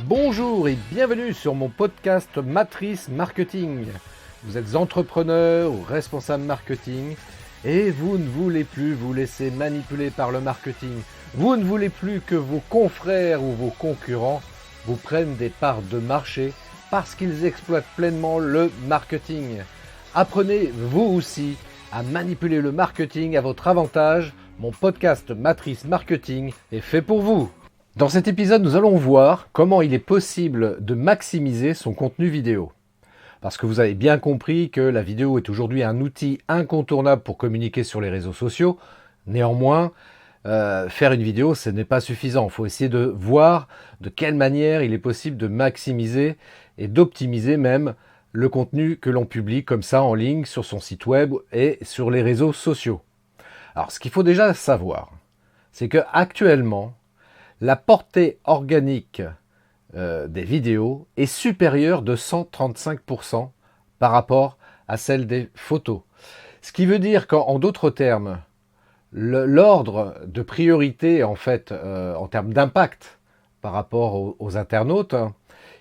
Bonjour et bienvenue sur mon podcast Matrice Marketing. Vous êtes entrepreneur ou responsable marketing et vous ne voulez plus vous laisser manipuler par le marketing. Vous ne voulez plus que vos confrères ou vos concurrents vous prennent des parts de marché parce qu'ils exploitent pleinement le marketing. Apprenez vous aussi à manipuler le marketing à votre avantage. Mon podcast Matrice Marketing est fait pour vous. Dans cet épisode, nous allons voir comment il est possible de maximiser son contenu vidéo. Parce que vous avez bien compris que la vidéo est aujourd'hui un outil incontournable pour communiquer sur les réseaux sociaux. Néanmoins, faire une vidéo, ce n'est pas suffisant. Il faut essayer de voir de quelle manière il est possible de maximiser et d'optimiser même le contenu que l'on publie comme ça en ligne sur son site web et sur les réseaux sociaux. Alors, ce qu'il faut déjà savoir, c'est que actuellement, la portée organique des vidéos est supérieure de 135% par rapport à celle des photos. Ce qui veut dire qu'en d'autres termes, l'ordre de priorité en fait en termes d'impact par rapport aux internautes,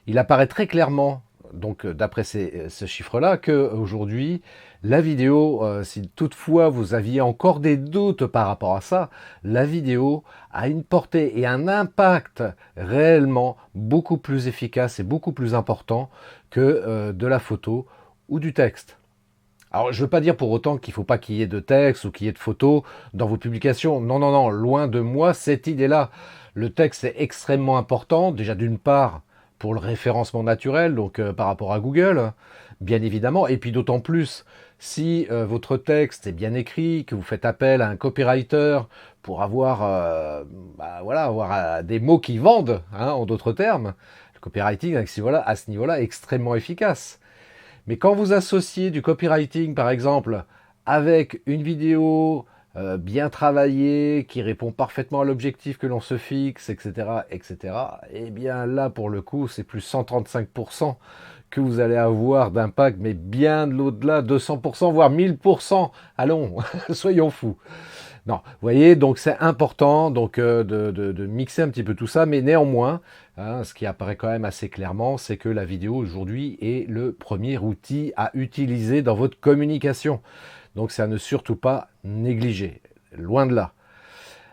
il apparaît très clairement, donc d'après ce chiffre-là, qu'aujourd'hui, la vidéo, si toutefois vous aviez encore des doutes par rapport à ça, la vidéo a une portée et un impact réellement beaucoup plus efficace et beaucoup plus important que de la photo ou du texte. Alors, je ne veux pas dire pour autant qu'il ne faut pas qu'il y ait de texte ou qu'il y ait de photos dans vos publications. Non, non, non, loin de moi cette idée-là. Le texte est extrêmement important, déjà d'une part pour le référencement naturel, donc par rapport à Google, bien évidemment, et puis d'autant plus si votre texte est bien écrit, que vous faites appel à un copywriter pour avoir, avoir des mots qui vendent, en d'autres termes. Le copywriting à ce niveau-là est extrêmement efficace. Mais quand vous associez du copywriting, par exemple, avec une vidéo bien travaillée, qui répond parfaitement à l'objectif que l'on se fixe, etc., eh bien là, pour le coup, c'est plus 135% que vous allez avoir d'impact, mais bien de l'au-delà, 200%, voire 1000%. Allons, soyons fous. Non, vous voyez, donc c'est important donc de mixer un petit peu tout ça, mais néanmoins, ce qui apparaît quand même assez clairement, c'est que la vidéo aujourd'hui est le premier outil à utiliser dans votre communication. Donc c'est à ne surtout pas négliger, loin de là.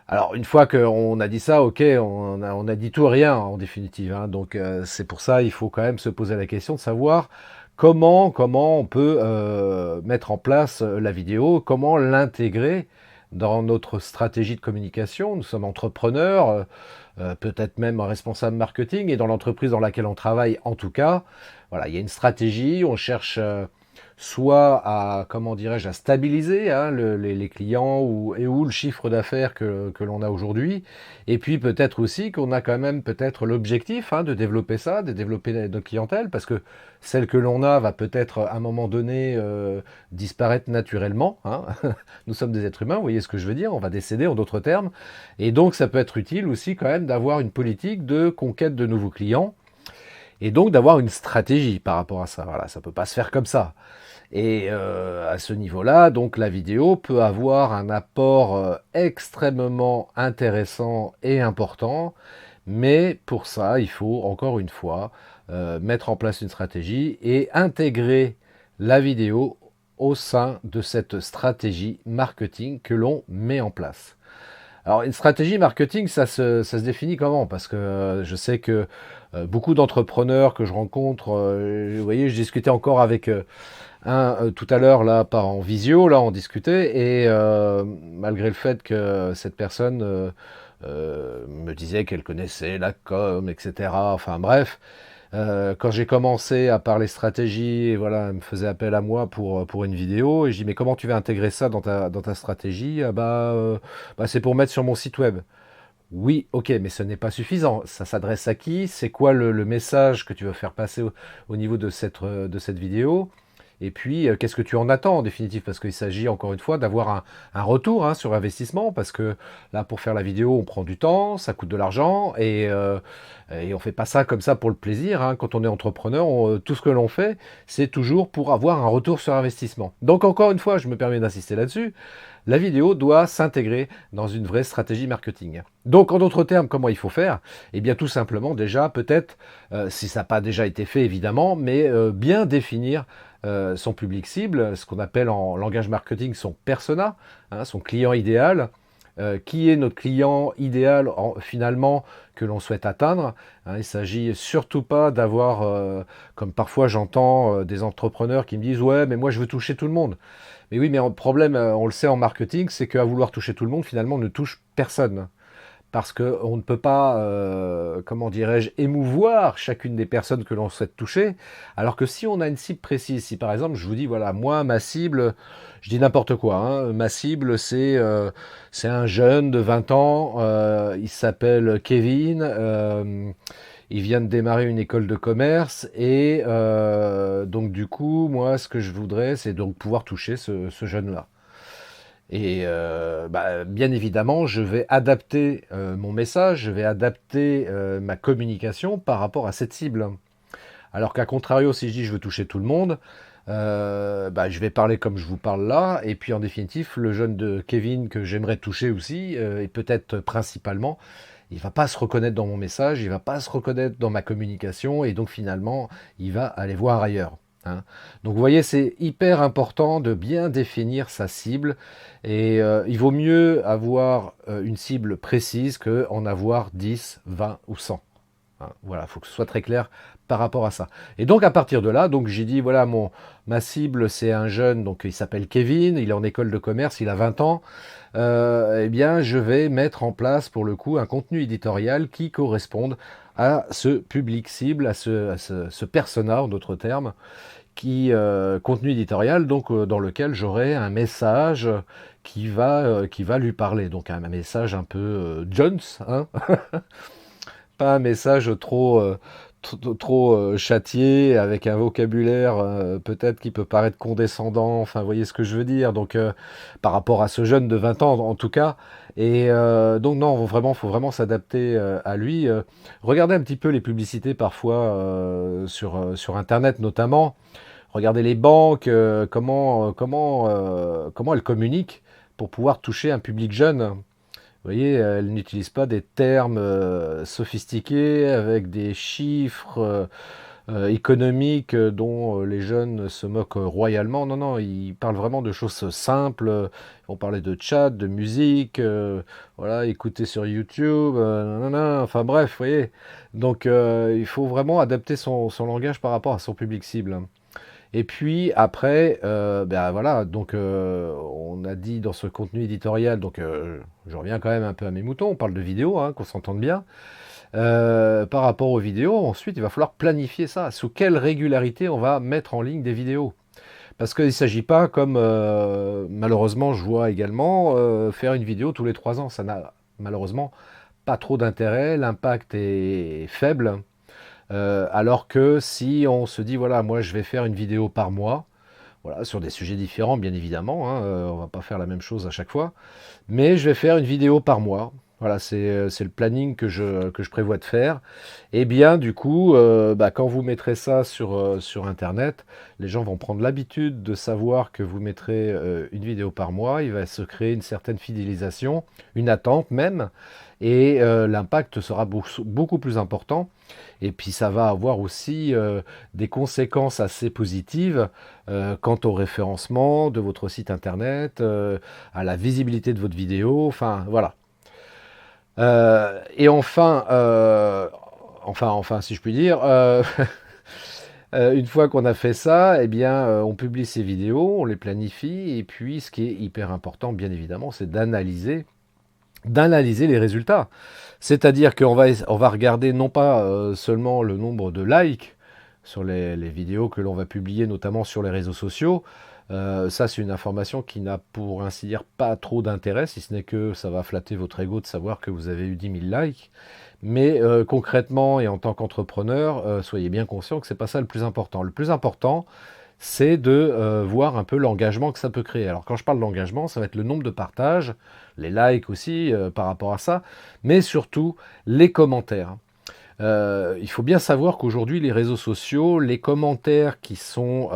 Alors une fois qu'on a dit ça, ok, on a dit tout ou rien en définitive. Donc c'est pour ça il faut quand même se poser la question de savoir comment on peut mettre en place la vidéo, comment l'intégrer dans notre stratégie de communication. Nous sommes entrepreneurs, peut-être même responsable marketing, et dans l'entreprise dans laquelle on travaille, en tout cas, voilà, il y a une stratégie, on cherche soit à, à stabiliser les clients ou le chiffre d'affaires que l'on a aujourd'hui, et puis peut-être aussi qu'on a quand même peut-être l'objectif de développer ça, de développer notre clientèle, parce que celle que l'on a va peut-être à un moment donné disparaître naturellement. Nous sommes des êtres humains, vous voyez ce que je veux dire, on va décéder en d'autres termes, et donc ça peut être utile aussi quand même d'avoir une politique de conquête de nouveaux clients, et donc d'avoir une stratégie par rapport à ça. Voilà, ça ne peut pas se faire comme ça. Et à ce niveau-là, donc la vidéo peut avoir un apport extrêmement intéressant et important, mais pour ça, il faut encore une fois mettre en place une stratégie et intégrer la vidéo au sein de cette stratégie marketing que l'on met en place. Alors, une stratégie marketing, ça se définit comment? Parce que je sais que beaucoup d'entrepreneurs que je rencontre, vous voyez, je discutais encore avec tout à l'heure, là, en visio, là, on discutait, et malgré le fait que cette personne me disait qu'elle connaissait la com, etc., enfin bref, quand j'ai commencé à parler stratégie, et voilà, elle me faisait appel à moi pour une vidéo, et je dis mais comment tu vas intégrer ça dans ta stratégie? C'est pour mettre sur mon site web. Oui, ok, mais ce n'est pas suffisant. Ça s'adresse à qui? C'est quoi le message que tu veux faire passer au niveau de cette vidéo? Et puis, qu'est-ce que tu en attends en définitive? Parce qu'il s'agit encore une fois d'avoir un retour hein, sur investissement, parce que là, pour faire la vidéo, on prend du temps, ça coûte de l'argent, et on fait pas ça comme ça pour le plaisir. Hein. Quand on est entrepreneur, tout ce que l'on fait, c'est toujours pour avoir un retour sur investissement. Donc encore une fois, je me permets d'insister là-dessus, la vidéo doit s'intégrer dans une vraie stratégie marketing. Donc en d'autres termes, comment il faut faire? Eh bien tout simplement déjà, peut-être, si ça n'a pas déjà été fait évidemment, mais bien définir son public cible, ce qu'on appelle en langage marketing son persona, hein, son client idéal. Qui est notre client idéal finalement que l'on souhaite atteindre. Hein, il ne s'agit surtout pas d'avoir, comme parfois j'entends des entrepreneurs qui me disent « Ouais, mais moi je veux toucher tout le monde ». Mais oui, mais le problème, on le sait en marketing, c'est qu'à vouloir toucher tout le monde, finalement, on ne touche personne. Parce qu'on ne peut pas, comment dirais-je, émouvoir chacune des personnes que l'on souhaite toucher. Alors que si on a une cible précise, si par exemple je vous dis, voilà, moi, ma cible, je dis n'importe quoi, hein, ma cible c'est un jeune de 20 ans, il s'appelle Kevin, il vient de démarrer une école de commerce et donc du coup, moi, ce que je voudrais, c'est donc pouvoir toucher ce jeune-là. Et bien évidemment, je vais adapter mon message, je vais adapter ma communication par rapport à cette cible. Alors qu'à contrario, si je dis je veux toucher tout le monde, je vais parler comme je vous parle là, et puis en définitive, le jeune de Kevin que j'aimerais toucher aussi, et peut-être principalement, il va pas se reconnaître dans mon message, il va pas se reconnaître dans ma communication, et donc finalement, il va aller voir ailleurs. Hein. Donc vous voyez, c'est hyper important de bien définir sa cible, et il vaut mieux avoir une cible précise qu'en avoir 10, 20 ou 100. Hein, voilà, il faut que ce soit très clair par rapport à ça. Et donc à partir de là, donc j'ai dit voilà, ma cible c'est un jeune, donc il s'appelle Kevin, il est en école de commerce, il a 20 ans. Eh bien je vais mettre en place pour le coup un contenu éditorial qui corresponde à ce public cible, à ce persona en d'autres termes, contenu éditorial donc dans lequel j'aurai un message qui va lui parler. Donc un message un peu Jones, hein pas un message trop châtié, avec un vocabulaire peut-être qui peut paraître condescendant, enfin vous voyez ce que je veux dire, donc par rapport à ce jeune de 20 ans en tout cas, et donc non, vraiment, faut vraiment s'adapter à lui. Regardez un petit peu les publicités parfois sur Internet notamment, regardez les banques, comment elles communiquent pour pouvoir toucher un public jeune. Vous voyez, elle n'utilise pas des termes sophistiqués avec des chiffres économiques dont les jeunes se moquent royalement. Non, non, ils parlent vraiment de choses simples. Ils vont parler de chat, de musique, voilà, écouter sur YouTube, nanana, enfin bref, vous voyez. Donc il faut vraiment adapter son langage par rapport à son public cible. Et puis après, voilà, donc on a dit dans ce contenu éditorial, donc je reviens quand même un peu à mes moutons, on parle de vidéos, hein, qu'on s'entende bien. Par rapport aux vidéos, ensuite il va falloir planifier ça, sous quelle régularité on va mettre en ligne des vidéos. Parce qu'il ne s'agit pas, comme malheureusement je vois également, faire une vidéo tous les 3 ans. Ça n'a malheureusement pas trop d'intérêt, l'impact est faible. Alors que si on se dit, voilà, moi je vais faire une vidéo par mois, voilà, sur des sujets différents bien évidemment, hein, on va pas faire la même chose à chaque fois, mais je vais faire une vidéo par mois. Voilà, c'est le planning que je prévois de faire. Et bien, du coup, quand vous mettrez ça sur Internet, les gens vont prendre l'habitude de savoir que vous mettrez une vidéo par mois. Il va se créer une certaine fidélisation, une attente même, et l'impact sera beaucoup plus important. Et puis, ça va avoir aussi des conséquences assez positives quant au référencement de votre site Internet, à la visibilité de votre vidéo, enfin, voilà. Et enfin, si je puis dire, une fois qu'on a fait ça, eh bien, on publie ces vidéos, on les planifie, et puis ce qui est hyper important, bien évidemment, c'est d'analyser les résultats. C'est-à-dire qu'on va regarder non pas seulement le nombre de likes sur les vidéos que l'on va publier, notamment sur les réseaux sociaux. Ça, c'est une information qui n'a, pour ainsi dire, pas trop d'intérêt, si ce n'est que ça va flatter votre ego de savoir que vous avez eu 10 000 likes. Mais concrètement et en tant qu'entrepreneur, soyez bien conscient que c'est pas ça le plus important. Le plus important, c'est de voir un peu l'engagement que ça peut créer. Alors quand je parle d'engagement, ça va être le nombre de partages, les likes aussi par rapport à ça, mais surtout les commentaires. Il faut bien savoir qu'aujourd'hui, les réseaux sociaux, les commentaires qui sont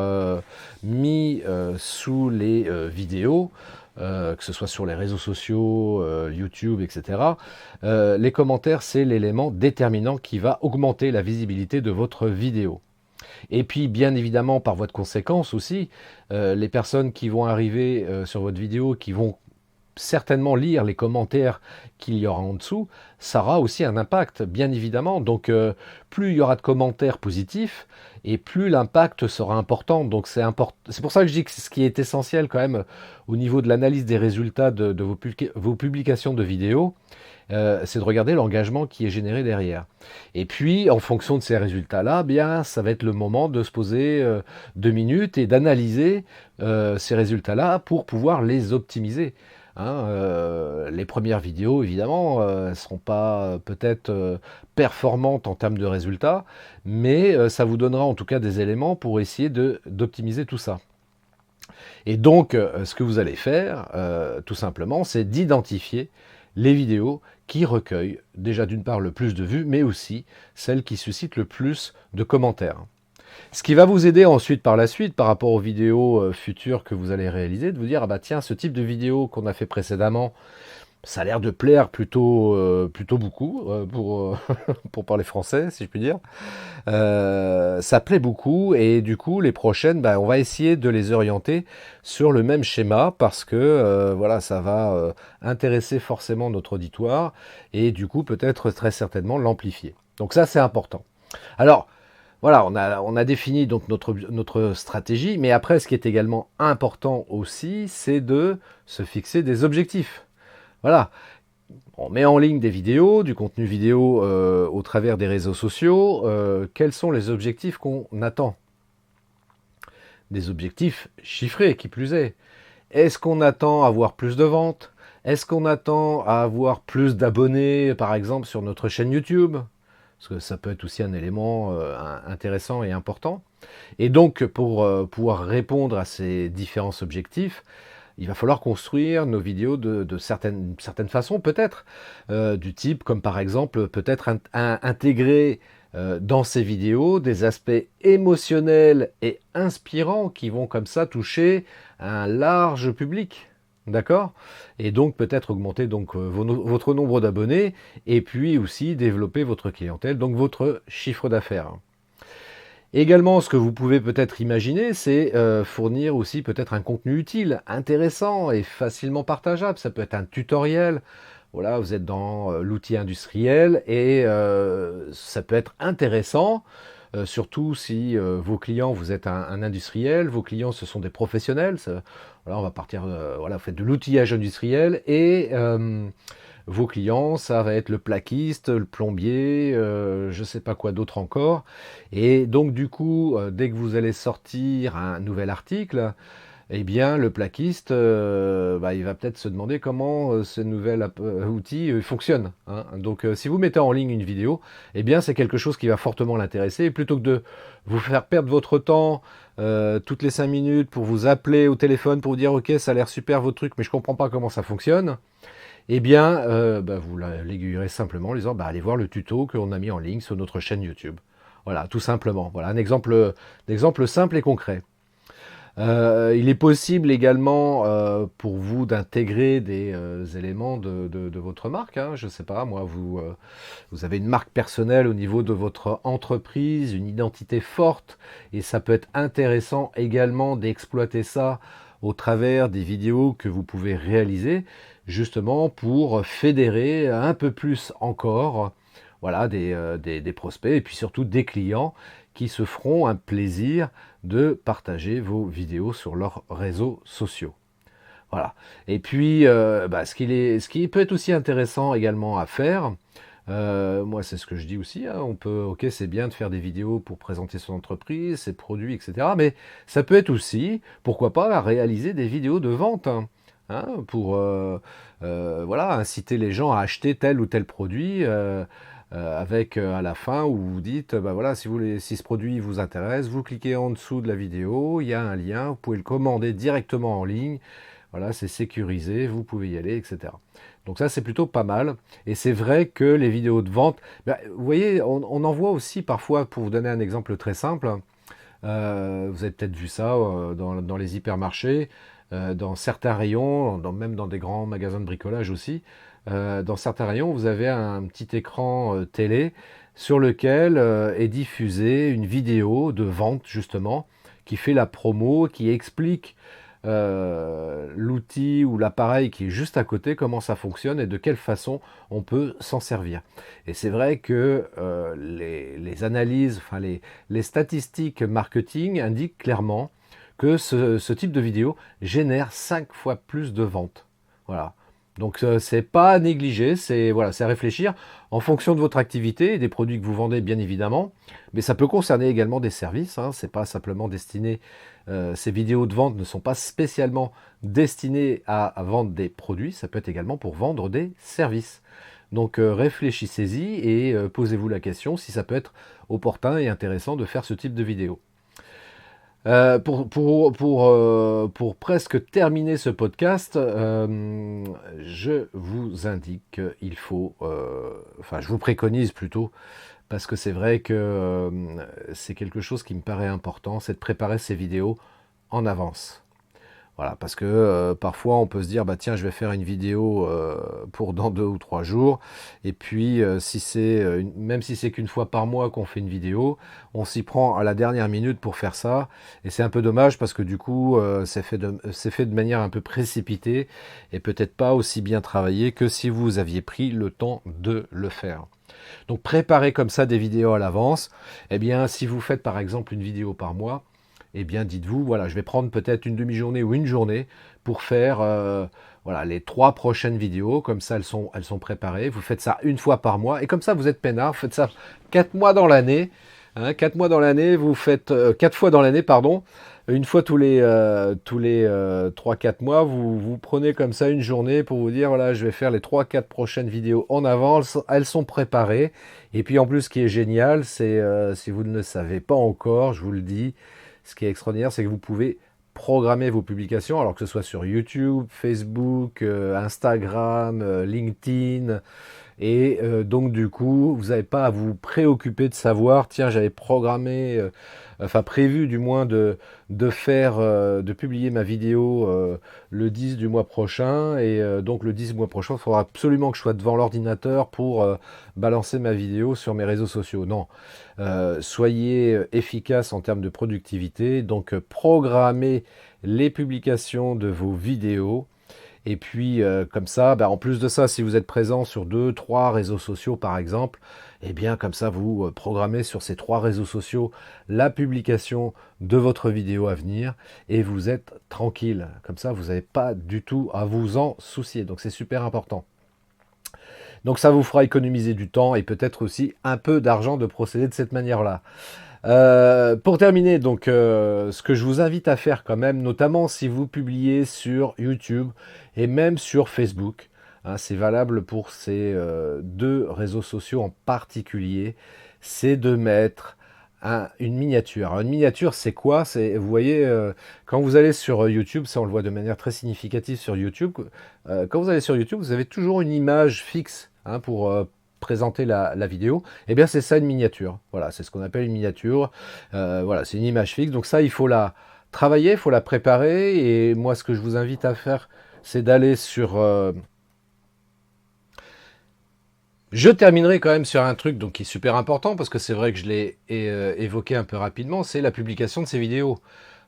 mis sous les vidéos, que ce soit sur les réseaux sociaux, YouTube, etc., les commentaires, c'est l'élément déterminant qui va augmenter la visibilité de votre vidéo. Et puis, bien évidemment, par voie de conséquence aussi, les personnes qui vont arriver sur votre vidéo, qui vont certainement lire les commentaires qu'il y aura en dessous, ça aura aussi un impact, bien évidemment. Donc, plus il y aura de commentaires positifs, et plus l'impact sera important. Donc, c'est pour ça que je dis que ce qui est essentiel quand même au niveau de l'analyse des résultats de vos publications de vidéos, c'est de regarder l'engagement qui est généré derrière. Et puis, en fonction de ces résultats-là, bien, ça va être le moment de se poser 2 minutes et d'analyser ces résultats-là pour pouvoir les optimiser. Hein, les premières vidéos, évidemment, elles ne seront pas peut-être performantes en termes de résultats, mais ça vous donnera en tout cas des éléments pour essayer d'optimiser tout ça. Et donc, ce que vous allez faire, tout simplement, c'est d'identifier les vidéos qui recueillent déjà d'une part le plus de vues, mais aussi celles qui suscitent le plus de commentaires. Ce qui va vous aider ensuite par la suite, par rapport aux vidéos futures que vous allez réaliser, de vous dire, ah bah tiens, ce type de vidéo qu'on a fait précédemment, ça a l'air de plaire plutôt beaucoup, pour parler français, si je puis dire. Ça plaît beaucoup, et du coup, les prochaines, bah, on va essayer de les orienter sur le même schéma, parce que voilà, ça va intéresser forcément notre auditoire, et du coup, peut-être très certainement l'amplifier. Donc ça, c'est important. Alors, voilà, on a défini donc notre stratégie, mais après, ce qui est également important aussi, c'est de se fixer des objectifs. Voilà, on met en ligne des vidéos, du contenu vidéo au travers des réseaux sociaux. Quels sont les objectifs qu'on attend? Des objectifs chiffrés, qui plus est. Est-ce qu'on attend à avoir plus de ventes? Est-ce qu'on attend à avoir plus d'abonnés, par exemple, sur notre chaîne YouTube? Parce que ça peut être aussi un élément intéressant et important. Et donc, pour pouvoir répondre à ces différents objectifs, il va falloir construire nos vidéos de certaines façons, peut-être, du type, comme par exemple, peut-être intégrer dans ces vidéos des aspects émotionnels et inspirants qui vont comme ça toucher un large public. D'accord? Et donc peut-être augmenter donc votre nombre d'abonnés et puis aussi développer votre clientèle, donc votre chiffre d'affaires. Également, ce que vous pouvez peut-être imaginer, c'est fournir aussi peut-être un contenu utile, intéressant et facilement partageable. Ça peut être un tutoriel. Voilà, vous êtes dans l'outil industriel et ça peut être intéressant. Surtout si vos clients, vous êtes un industriel, vos clients ce sont des professionnels. Voilà, on va partir, voilà, vous faites de l'outillage industriel et vos clients, ça va être le plaquiste, le plombier, je ne sais pas quoi d'autre encore. Et donc du coup, dès que vous allez sortir un nouvel article, eh bien le plaquiste, bah, il va peut-être se demander comment ce nouvel outil fonctionne. Hein. Donc si vous mettez en ligne une vidéo, eh bien c'est quelque chose qui va fortement l'intéresser. Et plutôt que de vous faire perdre votre temps toutes les 5 minutes pour vous appeler au téléphone pour vous dire ok ça a l'air super votre truc mais je comprends pas comment ça fonctionne, eh bien bah, vous l'aiguillerez simplement en disant bah, allez voir le tuto qu'on a mis en ligne sur notre chaîne YouTube. Voilà, tout simplement. Voilà un exemple simple et concret. Il est possible également pour vous d'intégrer des éléments de votre marque. Hein. Je ne sais pas, moi, vous avez une marque personnelle au niveau de votre entreprise, une identité forte, et ça peut être intéressant également d'exploiter ça au travers des vidéos que vous pouvez réaliser, justement pour fédérer un peu plus encore voilà, des prospects et puis surtout des clients qui se feront un plaisir de partager vos vidéos sur leurs réseaux sociaux. Voilà. Et puis, bah, ce qui peut être aussi intéressant également à faire, moi c'est ce que je dis aussi, hein, on peut, ok c'est bien de faire des vidéos pour présenter son entreprise, ses produits, etc. Mais ça peut être aussi, pourquoi pas, réaliser des vidéos de vente. Hein, pour voilà, inciter les gens à acheter tel ou tel produit avec à la fin où vous dites, bah voilà, si ce produit vous intéresse, vous cliquez en dessous de la vidéo, il y a un lien, vous pouvez le commander directement en ligne. Voilà, c'est sécurisé, vous pouvez y aller, etc. Donc ça, c'est plutôt pas mal. Et c'est vrai que les vidéos de vente, bah, vous voyez, on en voit aussi parfois, pour vous donner un exemple très simple, vous avez peut-être vu ça dans les hypermarchés, dans certains rayons, même dans des grands magasins de bricolage aussi. Dans certains rayons, vous avez un petit écran télé sur lequel est diffusée une vidéo de vente, justement, qui fait la promo, qui explique l'outil ou l'appareil qui est juste à côté, comment ça fonctionne et de quelle façon on peut s'en servir. Et c'est vrai que les analyses, enfin les statistiques marketing indiquent clairement que ce type de vidéo génère 5 fois plus de ventes. Voilà. Donc c'est pas à négliger, c'est voilà, c'est à réfléchir en fonction de votre activité et des produits que vous vendez bien évidemment, mais ça peut concerner également des services. C'est pas simplement destiné. Ces vidéos de vente ne sont pas spécialement destinées à vendre des produits, ça peut être également pour vendre des services. Donc réfléchissez-y et posez-vous la question si ça peut être opportun et intéressant de faire ce type de vidéo. Pour presque terminer ce podcast, je vous indique qu'il faut, enfin je vous préconise plutôt, parce que c'est vrai que c'est quelque chose qui me paraît important, c'est de préparer ces vidéos en avance. Voilà, parce que parfois on peut se dire, bah tiens, je vais faire une vidéo pour dans 2 ou 3 jours, et puis même si c'est qu'une fois par mois qu'on fait une vidéo, on s'y prend à la dernière minute pour faire ça, et c'est un peu dommage parce que du coup, c'est fait de manière un peu précipitée, et peut-être pas aussi bien travaillé que si vous aviez pris le temps de le faire. Donc préparez comme ça des vidéos à l'avance. Eh bien, si vous faites par exemple une vidéo par mois, eh bien dites-vous, voilà, je vais prendre peut-être une demi-journée ou une journée pour faire voilà, les 3 prochaines vidéos. Comme ça, elles sont préparées. Vous faites ça une fois par mois. Et comme ça, vous êtes peinard. Vous faites ça 4 mois dans l'année. 4 mois dans l'année, vous faites 4 fois dans l'année, pardon. Une fois tous les 3-4 mois, vous prenez comme ça une journée pour vous dire, voilà, je vais faire les 3-4 prochaines vidéos en avance, elles sont préparées. Et puis en plus, ce qui est génial, c'est, si vous ne le savez pas encore, je vous le dis, ce qui est extraordinaire, c'est que vous pouvez programmer vos publications, alors que ce soit sur YouTube, Facebook, Instagram, LinkedIn. Et donc du coup, vous n'avez pas à vous préoccuper de savoir, tiens, j'avais programmé, enfin prévu du moins de publier ma vidéo le 10 du mois prochain. Et donc le 10 du mois prochain, il faudra absolument que je sois devant l'ordinateur pour balancer ma vidéo sur mes réseaux sociaux. Non, soyez efficace en termes de productivité, donc programmez les publications de vos vidéos. Et puis, comme ça, bah, en plus de ça, si vous êtes présent sur 2-3 réseaux sociaux, par exemple, eh bien, comme ça, vous programmez sur ces 3 réseaux sociaux la publication de votre vidéo à venir et vous êtes tranquille. Comme ça, vous n'avez pas du tout à vous en soucier. Donc, c'est super important. Donc, ça vous fera économiser du temps et peut-être aussi un peu d'argent de procéder de cette manière-là. Pour terminer, donc, ce que je vous invite à faire quand même, notamment si vous publiez sur YouTube et même sur Facebook, c'est valable pour ces 2 réseaux sociaux en particulier, c'est de mettre une miniature. Alors, une miniature, c'est quoi? Vous voyez, quand vous allez sur YouTube, ça on le voit de manière très significative sur YouTube, quand vous allez sur YouTube, vous avez toujours une image fixe pour présenter la vidéo. Eh bien, c'est ça une miniature. Voilà, c'est ce qu'on appelle une miniature. Voilà, c'est une image fixe. Donc ça, il faut la travailler, il faut la préparer. Et moi, ce que je vous invite à faire, c'est d'aller sur... Je terminerai quand même sur un truc donc, qui est super important, parce que c'est vrai que je l'ai évoqué un peu rapidement, c'est la publication de ces vidéos.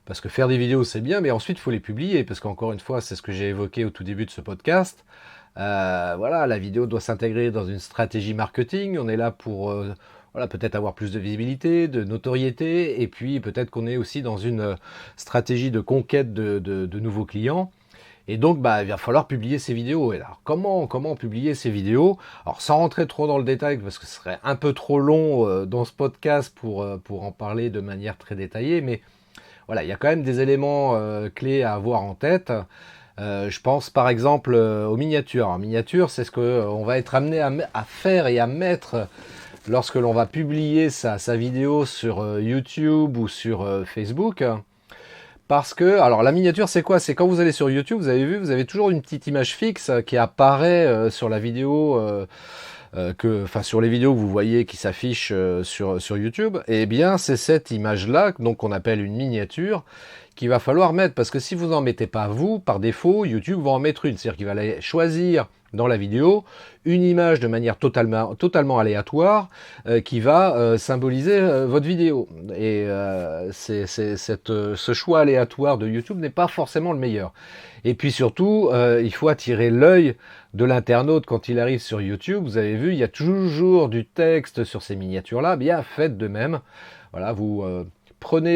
Parce que faire des vidéos, c'est bien, mais ensuite, il faut les publier. Parce qu'encore une fois, c'est ce que j'ai évoqué au tout début de ce podcast. Voilà, la vidéo doit s'intégrer dans une stratégie marketing. On est là pour voilà, peut-être avoir plus de visibilité, de notoriété, et puis peut-être qu'on est aussi dans une stratégie de conquête de nouveaux clients. Et donc, bah, il va falloir publier ces vidéos. Et alors, comment publier ces vidéos? Alors, sans rentrer trop dans le détail, parce que ce serait un peu trop long dans ce podcast pour en parler de manière très détaillée, mais voilà, il y a quand même des éléments clés à avoir en tête. Je pense par exemple aux miniatures. En miniature, c'est ce qu'on va être amené à faire et à mettre lorsque l'on va publier sa vidéo sur YouTube ou sur Facebook. Parce que, alors la miniature c'est quoi? C'est quand vous allez sur YouTube, vous avez vu, vous avez toujours une petite image fixe qui apparaît sur la vidéo, enfin sur les vidéos que vous voyez qui s'affichent sur YouTube. Et bien c'est cette image-là, donc qu'on appelle une miniature, qu'il va falloir mettre. Parce que si vous n'en mettez pas vous, par défaut, YouTube va en mettre une. C'est-à-dire qu'il va aller choisir dans la vidéo une image de manière totalement aléatoire qui va symboliser votre vidéo. Et ce choix aléatoire de YouTube n'est pas forcément le meilleur. Et puis surtout, il faut attirer l'œil de l'internaute quand il arrive sur YouTube. Vous avez vu, il y a toujours du texte sur ces miniatures-là. Bien, faites de même. Voilà, vous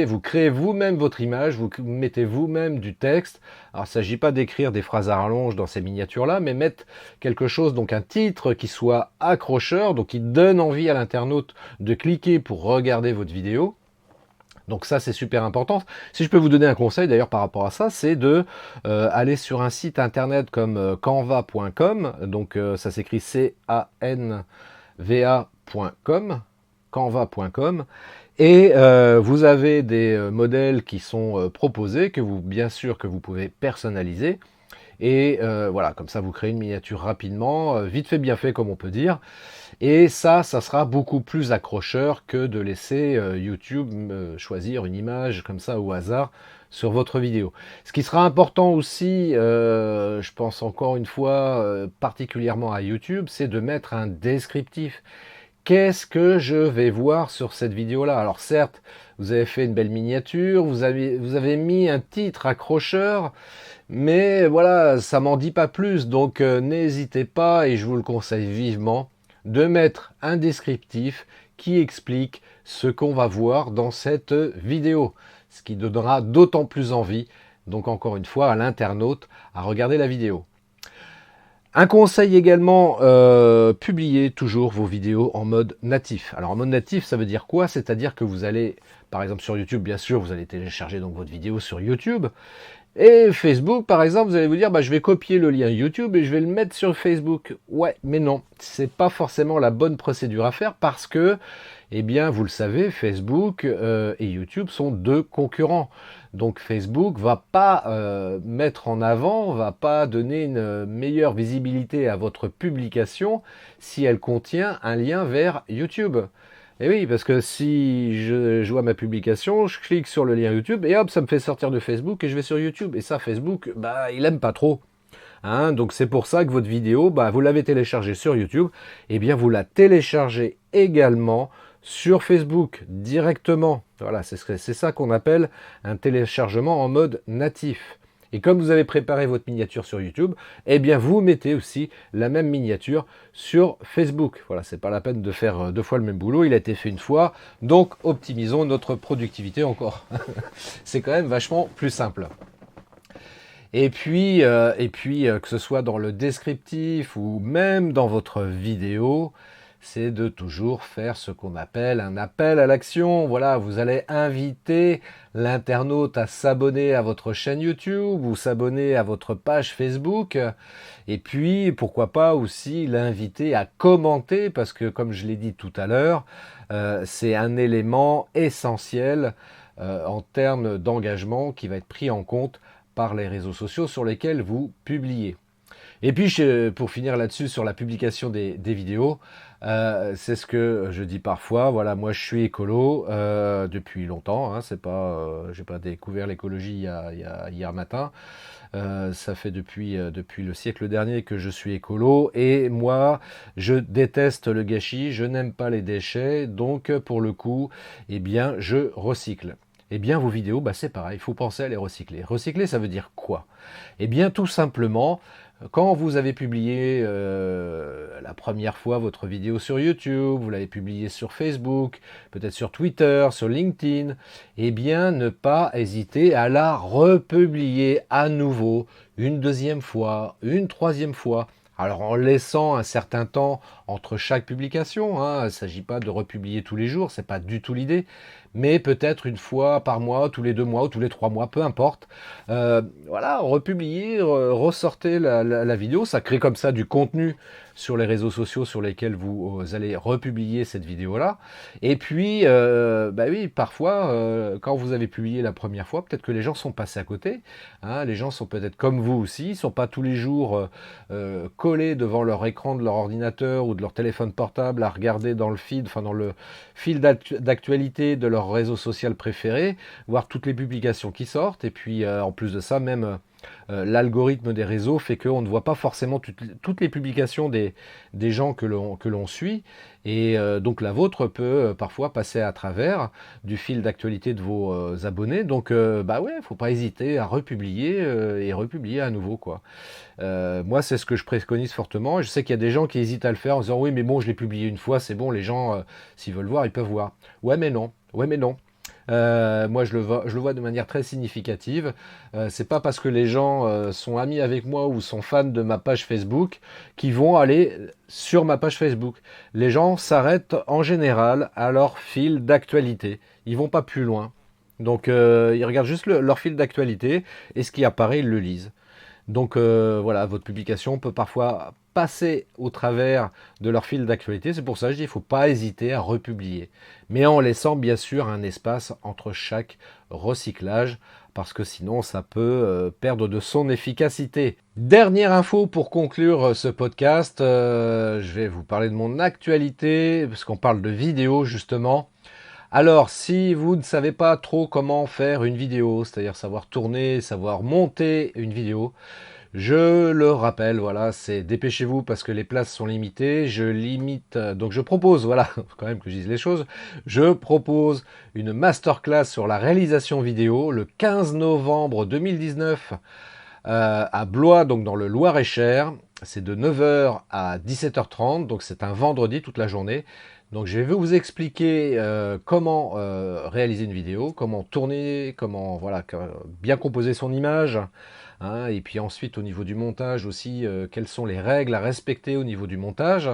vous créez vous-même votre image, vous mettez vous-même du texte. Alors, il ne s'agit pas d'écrire des phrases à rallonge dans ces miniatures-là, mais mettre quelque chose, donc un titre qui soit accrocheur, donc qui donne envie à l'internaute de cliquer pour regarder votre vidéo. Donc ça, c'est super important. Si je peux vous donner un conseil d'ailleurs par rapport à ça, c'est de aller sur un site internet comme canva.com. Donc ça s'écrit canva.com, canva.com. Et vous avez des modèles qui sont proposés, bien sûr que vous pouvez personnaliser. Et voilà, comme ça vous créez une miniature rapidement, vite fait bien fait comme on peut dire. Et ça sera beaucoup plus accrocheur que de laisser YouTube choisir une image comme ça au hasard sur votre vidéo. Ce qui sera important aussi, je pense encore une fois, particulièrement à YouTube, c'est de mettre un descriptif. Qu'est-ce que je vais voir sur cette vidéo-là? Alors certes, vous avez fait une belle miniature, vous avez mis un titre accrocheur, mais voilà, ça m'en dit pas plus. Donc n'hésitez pas, et je vous le conseille vivement, de mettre un descriptif qui explique ce qu'on va voir dans cette vidéo. Ce qui donnera d'autant plus envie, donc encore une fois, à l'internaute à regarder la vidéo. Un conseil également, publiez toujours vos vidéos en mode natif. Alors en mode natif, ça veut dire quoi? C'est-à-dire que vous allez, par exemple sur YouTube, bien sûr, vous allez télécharger donc votre vidéo sur YouTube. Et Facebook, par exemple, vous allez vous dire, je vais copier le lien YouTube et je vais le mettre sur Facebook. Ouais, mais non, c'est pas forcément la bonne procédure à faire parce que, eh bien, vous le savez, Facebook et YouTube sont deux concurrents. Donc Facebook va pas mettre en avant, va pas donner une meilleure visibilité à votre publication si elle contient un lien vers YouTube. Et oui, parce que si je vois ma publication, je clique sur le lien YouTube et hop, ça me fait sortir de Facebook et je vais sur YouTube. Et ça, Facebook, il aime pas trop. Hein, donc c'est pour ça que votre vidéo, vous l'avez téléchargée sur YouTube, et bien vous la téléchargez également sur Facebook directement. Voilà, c'est ça qu'on appelle un téléchargement en mode natif. Et comme vous avez préparé votre miniature sur YouTube, eh bien vous mettez aussi la même miniature sur Facebook. Voilà, c'est pas la peine de faire deux fois le même boulot, il a été fait une fois, donc optimisons notre productivité encore. C'est quand même vachement plus simple. Et puis, que ce soit dans le descriptif ou même dans votre vidéo, c'est de toujours faire ce qu'on appelle un appel à l'action. Voilà, vous allez inviter l'internaute à s'abonner à votre chaîne YouTube ou s'abonner à votre page Facebook. Et puis, pourquoi pas aussi l'inviter à commenter, parce que comme je l'ai dit tout à l'heure, c'est un élément essentiel en termes d'engagement qui va être pris en compte par les réseaux sociaux sur lesquels vous publiez. Et puis, pour finir là-dessus, sur la publication des vidéos, c'est ce que je dis parfois. Voilà, moi, je suis écolo depuis longtemps. Hein, j'ai pas découvert l'écologie hier matin. Ça fait depuis le siècle dernier que je suis écolo. Et moi, je déteste le gâchis. Je n'aime pas les déchets. Donc, pour le coup, eh bien, je recycle. Eh bien, vos vidéos, c'est pareil, il faut penser à les recycler. Recycler, ça veut dire quoi? Eh bien, tout simplement, quand vous avez publié la première fois votre vidéo sur YouTube, vous l'avez publiée sur Facebook, peut-être sur Twitter, sur LinkedIn, eh bien, ne pas hésiter à la republier à nouveau, une deuxième fois, une troisième fois, Alors en laissant un certain temps entre chaque publication, hein, il ne s'agit pas de republier tous les jours, c'est pas du tout l'idée, mais peut-être une fois par mois, tous les 2 mois ou tous les 3 mois, peu importe. Voilà, republier, ressortez la vidéo, ça crée comme ça du contenu sur les réseaux sociaux sur lesquels vous allez republier cette vidéo-là. Et puis, bah oui, parfois, quand vous avez publié la première fois, peut-être que les gens sont passés à côté. Hein, les gens sont peut-être comme vous aussi, ils ne sont pas tous les jours collés devant leur écran de leur ordinateur ou de leur téléphone portable à regarder dans le feed, enfin dans le fil d'actualité de leur réseau social préféré, voir toutes les publications qui sortent. Et puis, en plus de ça, même l'algorithme des réseaux fait qu'on ne voit pas forcément toutes les publications des gens que l'on suit. Et donc la vôtre peut parfois passer à travers du fil d'actualité de vos abonnés. Donc bah ouais, faut pas hésiter à republier et republier à nouveau, quoi. Moi, c'est ce que je préconise fortement. Je sais qu'il y a des gens qui hésitent à le faire en disant oui, mais bon, je l'ai publié une fois, c'est bon, les gens, s'ils veulent voir, ils peuvent voir. Ouais, mais non. Ouais, mais non. Moi, je le vois de manière très significative. C'est pas parce que les gens sont amis avec moi ou sont fans de ma page Facebook qu'ils vont aller sur ma page Facebook. Les gens s'arrêtent en général à leur fil d'actualité. Ils vont pas plus loin. Donc, ils regardent juste leur fil d'actualité et ce qui apparaît, ils le lisent. Donc voilà, votre publication peut parfois passer au travers de leur fil d'actualité. C'est pour ça que je dis qu'il ne faut pas hésiter à republier. Mais en laissant bien sûr un espace entre chaque recyclage, parce que sinon ça peut perdre de son efficacité. Dernière info pour conclure ce podcast, je vais vous parler de mon actualité, parce qu'on parle de vidéo justement. Alors, si vous ne savez pas trop comment faire une vidéo, c'est-à-dire savoir tourner, savoir monter une vidéo, je le rappelle, voilà, c'est dépêchez-vous parce que les places sont limitées. Donc je propose, voilà, faut quand même que je dise les choses, je propose une masterclass sur la réalisation vidéo le 15 novembre 2019 à Blois, donc dans le Loir-et-Cher. C'est de 9h à 17h30, donc c'est un vendredi toute la journée. Donc je vais vous expliquer comment réaliser une vidéo, comment tourner, comment voilà, bien composer son image, hein, et puis ensuite au niveau du montage aussi, quelles sont les règles à respecter au niveau du montage,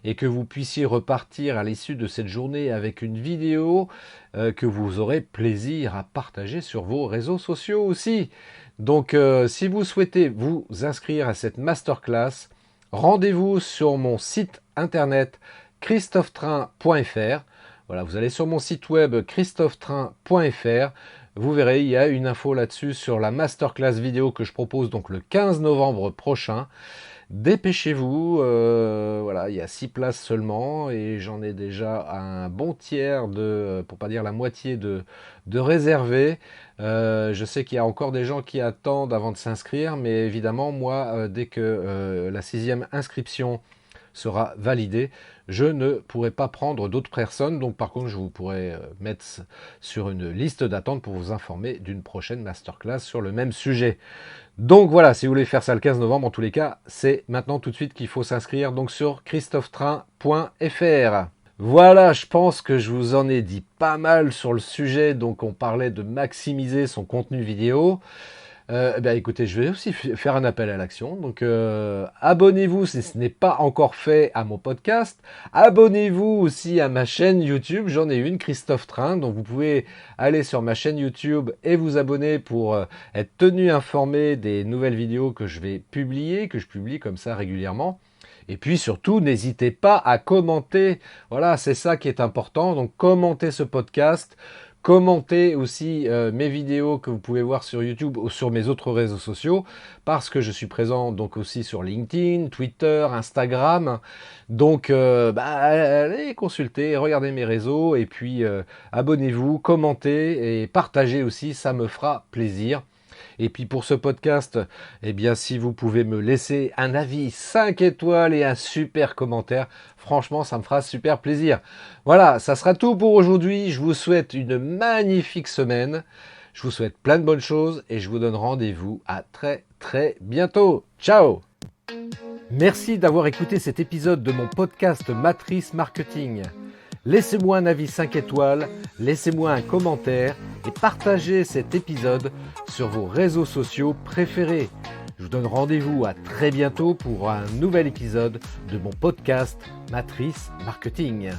et que vous puissiez repartir à l'issue de cette journée avec une vidéo que vous aurez plaisir à partager sur vos réseaux sociaux aussi. Donc si vous souhaitez vous inscrire à cette masterclass, rendez-vous sur mon site internet christophetrain.fr. Voilà, vous allez sur mon site web christophetrain.fr. Vous verrez, il y a une info là-dessus sur la masterclass vidéo que je propose donc le 15 novembre prochain. Dépêchez-vous, voilà, il y a 6 places seulement et j'en ai déjà un bon tiers pour pas dire la moitié de réservés. Je sais qu'il y a encore des gens qui attendent avant de s'inscrire, mais évidemment, moi, dès que la 6e inscription sera validée, je ne pourrai pas prendre d'autres personnes. Donc par contre, je vous pourrai mettre sur une liste d'attente pour vous informer d'une prochaine masterclass sur le même sujet. Donc voilà, si vous voulez faire ça le 15 novembre, en tous les cas, c'est maintenant tout de suite qu'il faut s'inscrire donc sur christophetrain.fr. Voilà, je pense que je vous en ai dit pas mal sur le sujet. Donc on parlait de maximiser son contenu vidéo. Écoutez, je vais aussi faire un appel à l'action. Donc, abonnez-vous si ce n'est pas encore fait à mon podcast. Abonnez-vous aussi à ma chaîne YouTube. J'en ai une, Christophe Train. Donc, vous pouvez aller sur ma chaîne YouTube et vous abonner pour être tenu informé des nouvelles vidéos que je vais publier, que je publie comme ça régulièrement. Et puis surtout, n'hésitez pas à commenter. Voilà, c'est ça qui est important. Donc, commentez ce podcast. Commentez aussi mes vidéos que vous pouvez voir sur YouTube ou sur mes autres réseaux sociaux parce que je suis présent donc aussi sur LinkedIn, Twitter, Instagram. Donc allez consulter, regardez mes réseaux et puis abonnez-vous, commentez et partagez aussi, ça me fera plaisir. Et puis pour ce podcast, eh bien si vous pouvez me laisser un avis 5 étoiles et un super commentaire, franchement ça me fera super plaisir. Voilà, ça sera tout pour aujourd'hui. Je vous souhaite une magnifique semaine. Je vous souhaite plein de bonnes choses et je vous donne rendez-vous à très très bientôt. Ciao! Merci d'avoir écouté cet épisode de mon podcast Matrice Marketing. Laissez-moi un avis 5 étoiles, laissez-moi un commentaire et partagez cet épisode sur vos réseaux sociaux préférés. Je Je vous donne rendez-vous à très bientôt pour un nouvel épisode de mon podcast Matrice Marketing.